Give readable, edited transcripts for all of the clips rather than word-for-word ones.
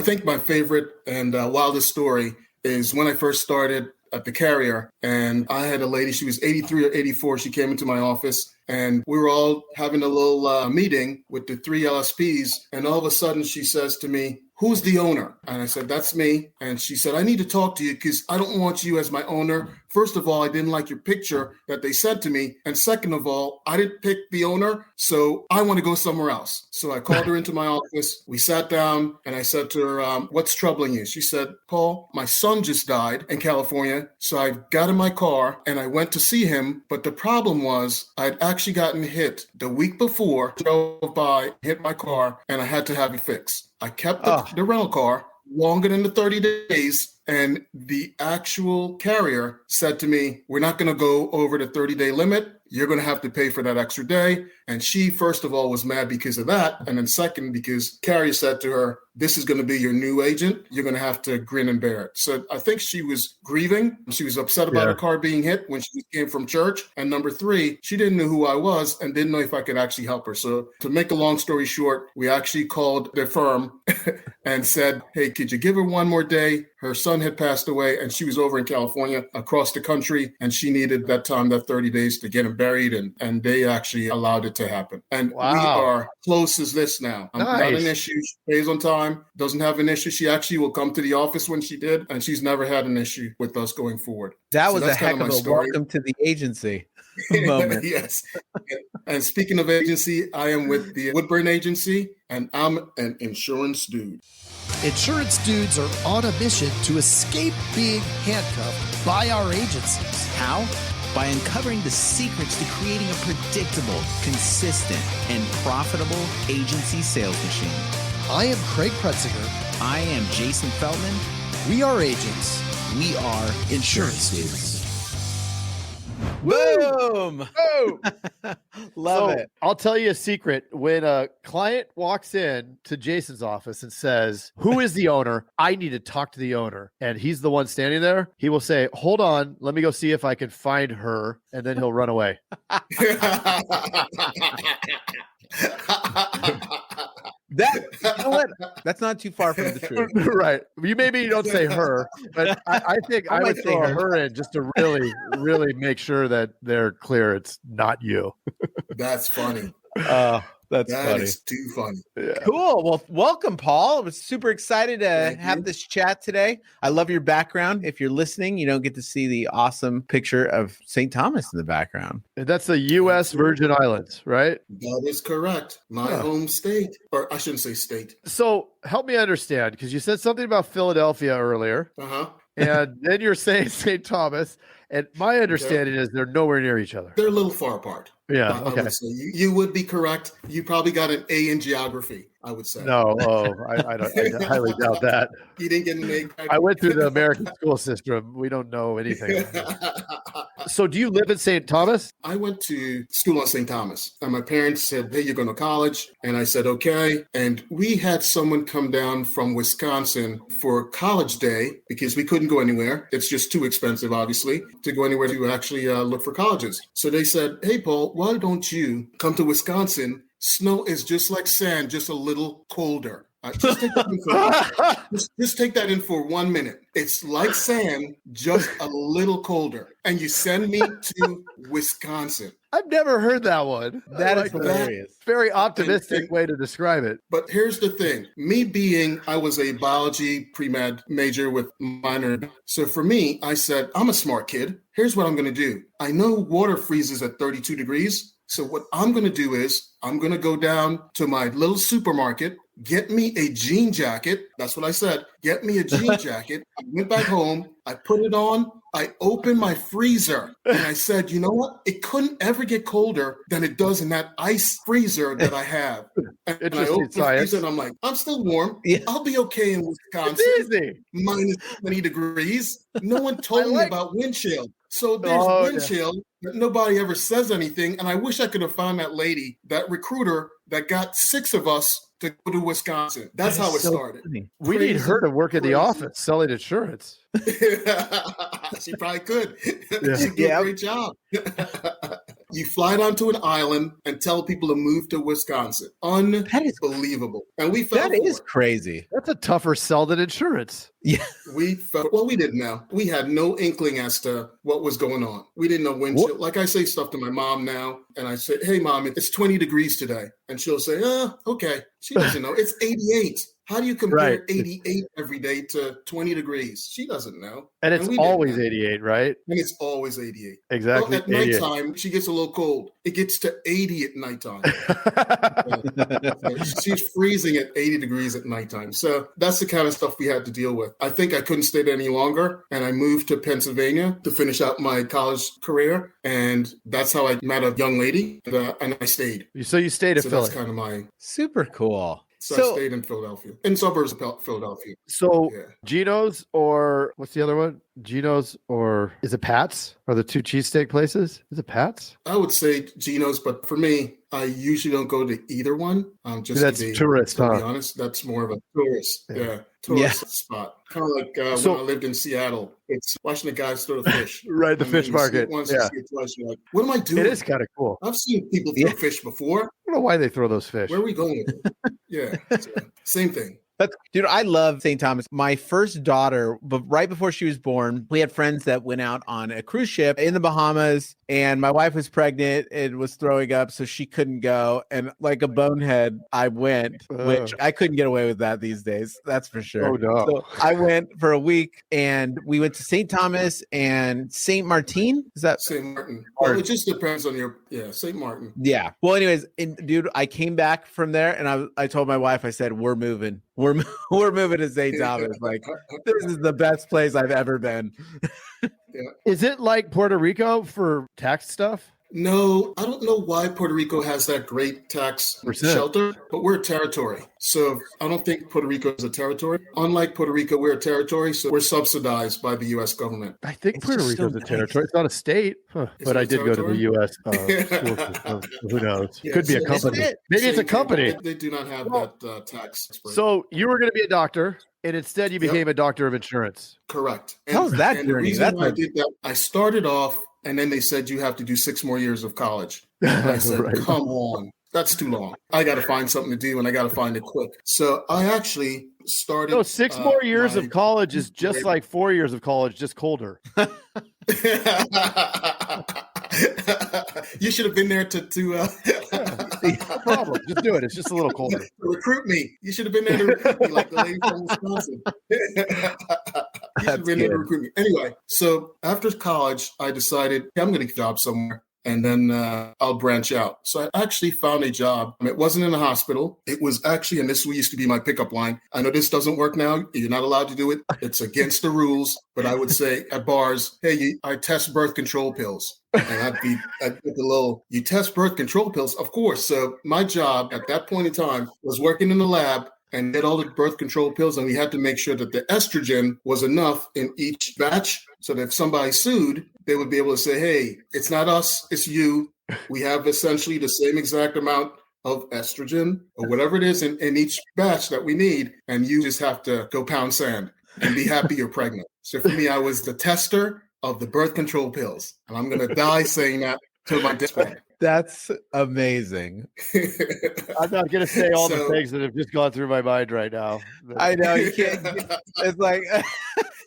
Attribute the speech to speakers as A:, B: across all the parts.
A: think my favorite and wildest story is when I first started at the carrier, and I had a lady, she was 83 or 84. She came into my office and we were all having a little meeting with the 3 LSPs. And all of a sudden she says to me, "Who's the owner?" And I said, "That's me." And she said, "I need to talk to you because I don't want you as my owner. First of all, I didn't like your picture that they sent to me. And second of all, I didn't pick the owner, so I want to go somewhere else." So I called her into my office. We sat down and I said to her, "What's troubling you?" She said, "Paul, my son just died in California. So I got in my car and I went to see him. But the problem was I'd actually gotten hit the week before, drove by, hit my car, and I had to have it fixed. I kept the rental car longer than the 30 days. And the actual carrier said to me, "We're not going to go over the 30-day limit. You're going to have to pay for that extra day." And she, first of all, was mad because of that. And then second, because carrier said to her, "This is going to be your new agent. You're going to have to grin and bear it." So I think she was grieving. She was upset about her car being hit when she came from church. And number 3, she didn't know who I was and didn't know if I could actually help her. So to make a long story short, we actually called the firm and said, "Hey, could you give her one more day?" Her son had passed away and she was over in California across the country, and she needed that time, that 30 days to get him buried, and they actually allowed it to happen. And we are close as this now. Not an issue. She pays on time, doesn't have an issue. She actually will come to the office when she did, and she's never had an issue with us going forward.
B: That was a heck of a welcome to the agency moment.
A: Yes. And speaking of agency, I am with the Woodburn agency, and I'm an insurance dude.
C: Insurance dudes are on a mission to escape being handcuffed by our agencies.
B: How? By uncovering the secrets to creating a predictable, consistent, and profitable agency sales machine.
C: I am Craig Pretzinger.
B: I am Jason Feldman.
C: We are agents.
B: We are insurance dudes.
D: Boom! Oh,
B: Love it.
D: I'll tell you a secret. When a client walks in to Jason's office and says, "Who is the owner? I need to talk to the owner," and he's the one standing there, he will say, "Hold on, let me go see if I can find her," and then he'll run away.
B: You know what? That's not too far from the truth.
D: Right. Maybe you don't say her, but I think I would throw her in just to really, really make sure that they're clear it's not you.
A: That's funny.
B: That's
A: that
B: funny.
A: is too funny.
B: Yeah. Cool. Well, welcome, Paul. I was super excited to have this chat today. I love your background. If you're listening, you don't get to see the awesome picture of St. Thomas in the background.
D: And that's the U.S. Virgin Islands, right?
A: That is correct. My home state, or I shouldn't say state.
D: So help me understand, because you said something about Philadelphia earlier. And then you're saying St. Thomas. And my understanding is they're nowhere near each other.
A: They're a little far apart.
D: Yeah.
A: I would say. You would be correct. You probably got an A in geography, I would say.
D: No, I highly doubt that.
A: You didn't get an A.
D: I went through the American school system. We don't know anything. So do you live in St. Thomas?
A: I went to school in St. Thomas, and my parents said, "Hey, you're going to college?" And I said, "Okay." And we had someone come down from Wisconsin for college day because we couldn't go anywhere. It's just too expensive, obviously, to go anywhere to actually look for colleges. So they said, "Hey, Paul, why don't you come to Wisconsin? Snow is just like sand, just a little colder." Just take that in for 1 minute. It's like sand, just a little colder. And you send me to Wisconsin.
D: I've never heard that one.
B: That is hilarious.
D: Very optimistic way to describe it.
A: But here's the thing. I was a biology pre-med major with minor. So for me, I said, I'm a smart kid. Here's what I'm going to do. I know water freezes at 32 degrees. So what I'm going to do is I'm going to go down to my little supermarket, get me a jean jacket. That's what I said. Get me a jean jacket. I went back home. I put it on. I opened my freezer and I said, you know what? It couldn't ever get colder than it does in that ice freezer that I have. And I opened the freezer and I'm like, I'm still warm. Yeah. I'll be okay in Wisconsin.
D: It's easy.
A: Minus 20 degrees. No one told me about wind chill. So there's wind chill. Nobody ever says anything. And I wish I could have found that lady, that recruiter that got 6 of us to go to Wisconsin. That's how it started.
D: We need her to work at the office selling insurance.
A: She probably could. She'd do a great job. You fly down to an island and tell people to move to Wisconsin. Unbelievable. And we fell
B: That
A: for
B: is
A: it.
B: crazy.
D: That's a tougher sell than insurance.
B: Yeah.
A: We didn't know. We had no inkling as to what was going on. We didn't know windshield. Like I say stuff to my mom now, and I say, hey, Mom, it's 20 degrees today. And she'll say, okay. She doesn't know. It's 88. How do you compare 88 every day to 20 degrees? She doesn't know.
D: And it's always 88, right?
A: And it's always 88.
D: Exactly.
A: Well, at nighttime, she gets a little cold. It gets to 80 at nighttime. She's freezing at 80 degrees at nighttime. So that's the kind of stuff we had to deal with. I think I couldn't stay there any longer. And I moved to Pennsylvania to finish out my college career. And that's how I met a young lady. And I stayed.
D: So you stayed in Philly.
A: That's kind of my...
B: Super cool.
A: So I stayed in Philadelphia, in suburbs of Philadelphia.
D: So Geno's, or what's the other one? Geno's, or is it Pat's? Are the two cheesesteak places? Is it Pat's?
A: I would say Geno's, but for me, I usually don't go to either one. Just
D: that's tourist,
A: to be honest, that's more of a tourist, tourist spot. Kind of like when I lived in Seattle. It's watching the guys throw the fish.
D: Right, the fish market.
A: Once you see it twice, you're like, what am I doing?
D: It is kind of cool.
A: I've seen people throw fish before.
D: I don't know why they throw those fish.
A: Where are we going with it? Yeah, same thing.
B: Dude, I love St. Thomas. My first daughter, but right before she was born, we had friends that went out on a cruise ship in the Bahamas, and my wife was pregnant and was throwing up, so she couldn't go. And like a bonehead, I went, which I couldn't get away with that these days. That's for sure.
D: Oh, no.
B: So I went for a week, and we went to St. Thomas and St. Martin. Is that
A: St. Martin? Well, it just depends on your St. Martin.
B: Yeah. Well, anyways, dude, I came back from there, and I told my wife, I said, we're moving. We're moving to St. Thomas. Like, this is the best place I've ever been.
D: Is it like Puerto Rico for tax stuff?
A: No, I don't know why Puerto Rico has that great tax shelter, but we're a territory. So I don't think Puerto Rico is a territory. Unlike Puerto Rico, we're a territory, so we're subsidized by the U.S. government.
D: I think Puerto Rico is a territory. It's not a state, but I did go to the U.S. Who knows? Could be a company. Maybe it's a company.
A: They do not have that tax.
D: So you were going to be a doctor, and instead you became a doctor of insurance.
A: Correct.
B: How's that journey?
A: The reason why I did that, I started off, and then they said you have to do 6 more years of college. And I said, come on, that's too long. I got to find something to do, and I got to find it quick. So I actually started.
D: No, 6 more years of college is just like 4 years of college, just colder.
A: You should have been there to
D: no problem. Just do it. It's just a little colder.
A: Recruit me. You should have been there to recruit me, like the lady from Wisconsin. You should have been there to recruit me. Anyway, so after college, I decided I'm going to get a job somewhere, and then I'll branch out. So I actually found a job. It wasn't in a hospital. It was actually, and this used to be my pickup line. I know this doesn't work now. You're not allowed to do it. It's against the rules. But I would say at bars, hey, I test birth control pills. And I'd get the little, you test birth control pills? Of course. So my job at that point in time was working in the lab and get all the birth control pills. And we had to make sure that the estrogen was enough in each batch so that if somebody sued, they would be able to say, hey, it's not us, it's you. We have essentially the same exact amount of estrogen or whatever it is in each batch that we need. And you just have to go pound sand and be happy you're pregnant. So for me, I was the tester of the birth control pills. And I'm going to die saying that to my deathbed.
B: That's amazing.
D: I'm not going to say all the things that have just gone through my mind right now.
B: I know you can't. It's like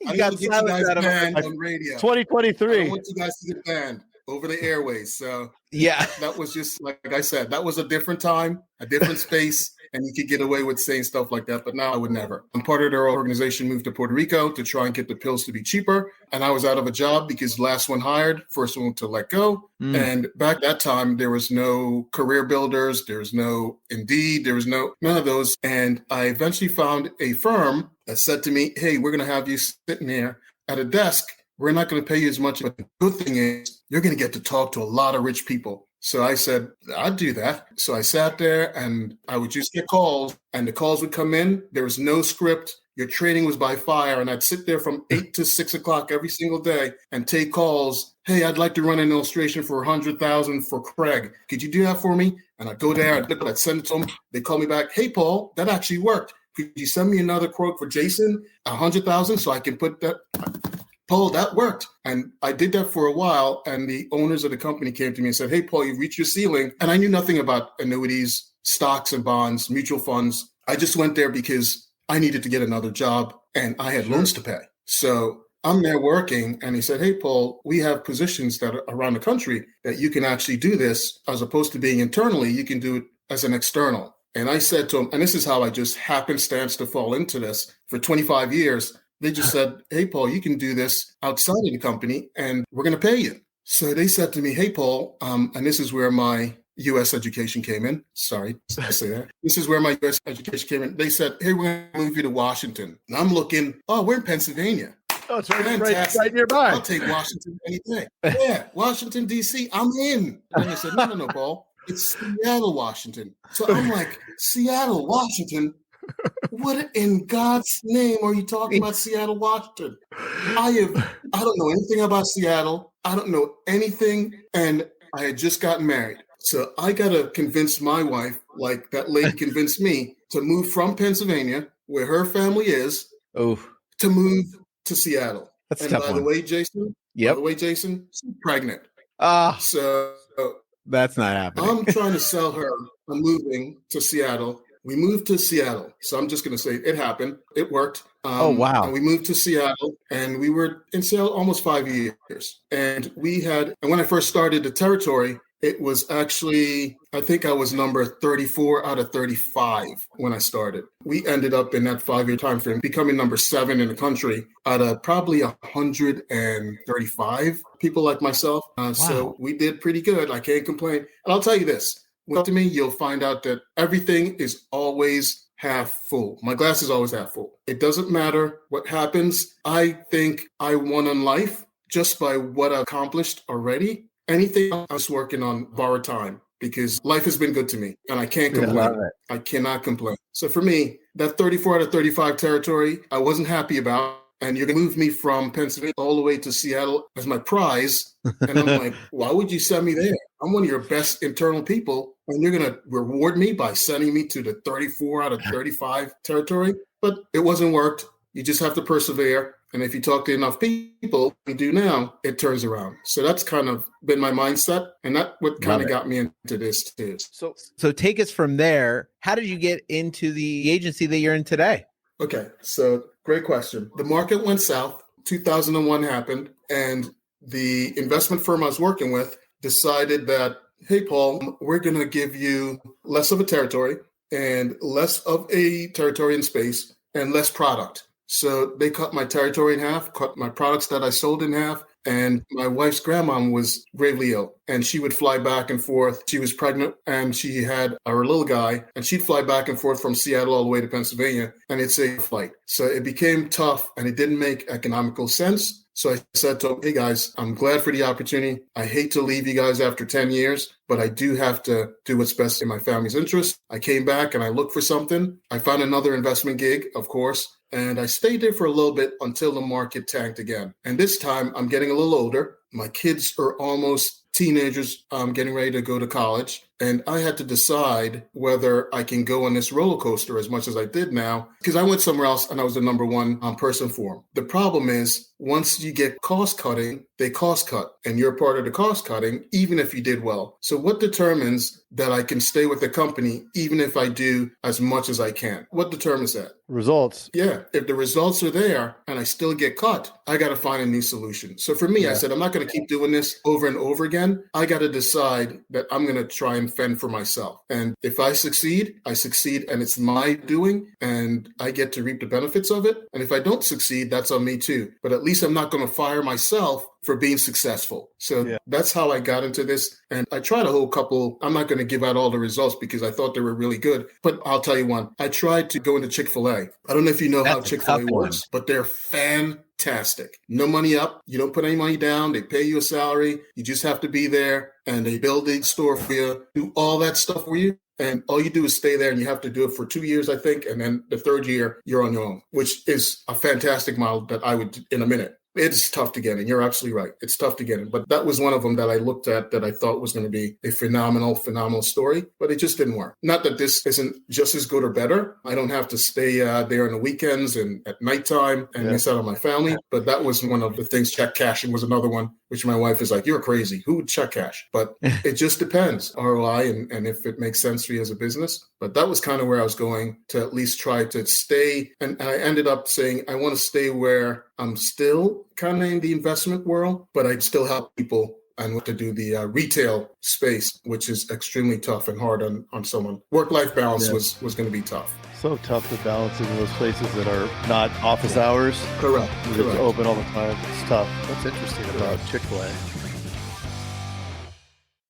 A: you got silence out of on radio.
D: 2023.
A: I want you guys to get banned over the airways. So
B: yeah,
A: that was just like I said. That was a different time, a different space, and you could get away with saying stuff like that. But now I would never. I'm part of their organization. Moved to Puerto Rico to try and get the pills to be cheaper, and I was out of a job because last one hired, first one to let go. And back that time, there was no career builders, there's no Indeed, there was none of those. And I eventually found a firm that said to me, hey, we're going to have you sitting there at a desk. We're not going to pay you as much. But the good thing is you're going to get to talk to a lot of rich people. So I said, I'd do that. So I sat there and I would just get calls and the calls would come in. There was no script. Your training was by fire. And I'd sit there from 8 to 6 o'clock every single day and take calls. Hey, I'd like to run an illustration for $100,000 for Craig. Could you do that for me? And I'd go there, I'd send it to them. They call me back. Hey, Paul, that actually worked. Could you send me another quote for Jason, $100,000 so I can put that? Paul, that worked. And I did that for a while. And the owners of the company came to me and said, hey, Paul, you've reached your ceiling. And I knew nothing about annuities, stocks and bonds, mutual funds. I just went there because I needed to get another job and I had loans to pay. So I'm there working, and he said, hey, Paul, we have positions that are around the country that you can actually do this as opposed to being internally. You can do it as an external. And I said to him, and this is how I just happenstance to fall into this for 25 years. They just said, hey, Paul, you can do this outside of the company and we're going to pay you. So they said to me, hey, Paul, and this is where my U.S. education came in. Sorry to say that. This is where my U.S. education came in. They said, hey, we're going to move you to Washington. And I'm looking, oh, we're in Pennsylvania.
D: Oh, it's right nearby.
A: I'll take Washington any day. Yeah, Washington, D.C., I'm in. And they said, no, Paul. It's Seattle, Washington. So I'm like, Seattle, Washington? What in God's name are you talking about, Seattle, Washington? I don't know anything about Seattle. I don't know anything. And I had just gotten married. So I got to convince my wife, like that lady convinced me, to move from Pennsylvania, where her family is, to move to Seattle.
B: That's
A: and
B: tough
A: by
B: one.
A: the way, Jason, she's pregnant. So
B: that's not happening.
A: I'm trying to sell her. I'm moving to Seattle. We moved to Seattle. So I'm just going to say it happened. It worked.
B: Wow.
A: And we moved to Seattle, and we were in Seattle almost 5 years. And when I first started the territory, it was actually, I think I was number 34 out of 35 when I started. We ended up in that 5-year time frame becoming number 7 in the country out of probably 135 people like myself. So we did pretty good. I can't complain. And I'll tell you this, to me, you'll find out that everything is always half full. My glass is always half full. It doesn't matter what happens. I think I won in life just by what I've accomplished already. Anything I was working on borrowed time because life has been good to me and I can't complain. I cannot complain. So for me, that 34 out of 35 territory, I wasn't happy about. And you're going to move me from Pennsylvania all the way to Seattle as my prize. And I'm like, why would you send me there? I'm one of your best internal people. And you're going to reward me by sending me to the 34 out of 35 territory. But it wasn't worked. You just have to persevere. And if you talk to enough people, you do now, it turns around. So that's kind of been my mindset. And that's what kind of got me into this too.
B: So take us from there. How did you get into the agency that you're in today?
A: Okay, so great question. The market went south. 2001 happened. And the investment firm I was working with decided that, hey, Paul, we're going to give you less of a territory and less of a territory in space and less product. So they cut my territory in half, cut my products that I sold in half. And my wife's grandmom was gravely ill and she would fly back and forth. She was pregnant and she had our little guy and she'd fly back and forth from Seattle all the way to Pennsylvania and it's a flight. So it became tough and it didn't make economical sense. So I said to them, hey guys, I'm glad for the opportunity. I hate to leave you guys after 10 years, but I do have to do what's best in my family's interest. I came back and I looked for something. I found another investment gig, of course. And I stayed there for a little bit until the market tanked again. And this time I'm getting a little older. My kids are almost teenagers. I'm getting ready to go to college. And I had to decide whether I can go on this roller coaster as much as I did now, because I went somewhere else and I was the number one person for them. The problem is once you get cost cutting, they cost cut and you're part of the cost cutting, even if you did well. So what determines that I can stay with the company, even if I do as much as I can? What determines that?
D: Results.
A: Yeah. If the results are there and I still get cut, I got to find a new solution. So for me, I said, I'm not going to keep doing this over and over again. I got to decide that I'm going to try and fend for myself. And if I succeed, I succeed and it's my doing and I get to reap the benefits of it. And if I don't succeed, that's on me too. But at least I'm not going to fire myself for being successful. So that's how I got into this. And I tried a whole couple, I'm not going to give out all the results because I thought they were really good, but I'll tell you one. I tried to go into Chick-fil-A. I don't know if you know how Chick-fil-A works, but they're fantastic. No money up. You don't put any money down. They pay you a salary. You just have to be there and they build a store for you, do all that stuff for you. And all you do is stay there and you have to do it for 2 years, I think. And then the third year, you're on your own, which is a fantastic model that I would in a minute. It's tough to get in. You're absolutely right. It's tough to get in. But that was one of them that I looked at that I thought was going to be a phenomenal story, but it just didn't work. Not that this isn't just as good or better. I don't have to stay there on the weekends and at nighttime and miss out on my family. But that was one of the things. Check cashing was another one, which my wife is like, you're crazy. Who would check cash? But it just depends, ROI, and if it makes sense for you as a business. But that was kind of where I was going to at least try to stay. And I ended up saying, I want to stay where I'm still kind of in the investment world, but I still help people and what to do the retail space, which is extremely tough and hard on someone. Work-life balance was going to be tough.
D: So tough to balance in those places that are not office hours.
A: Correct.
D: It's open all the time. It's tough. What's interesting about Chick-fil-A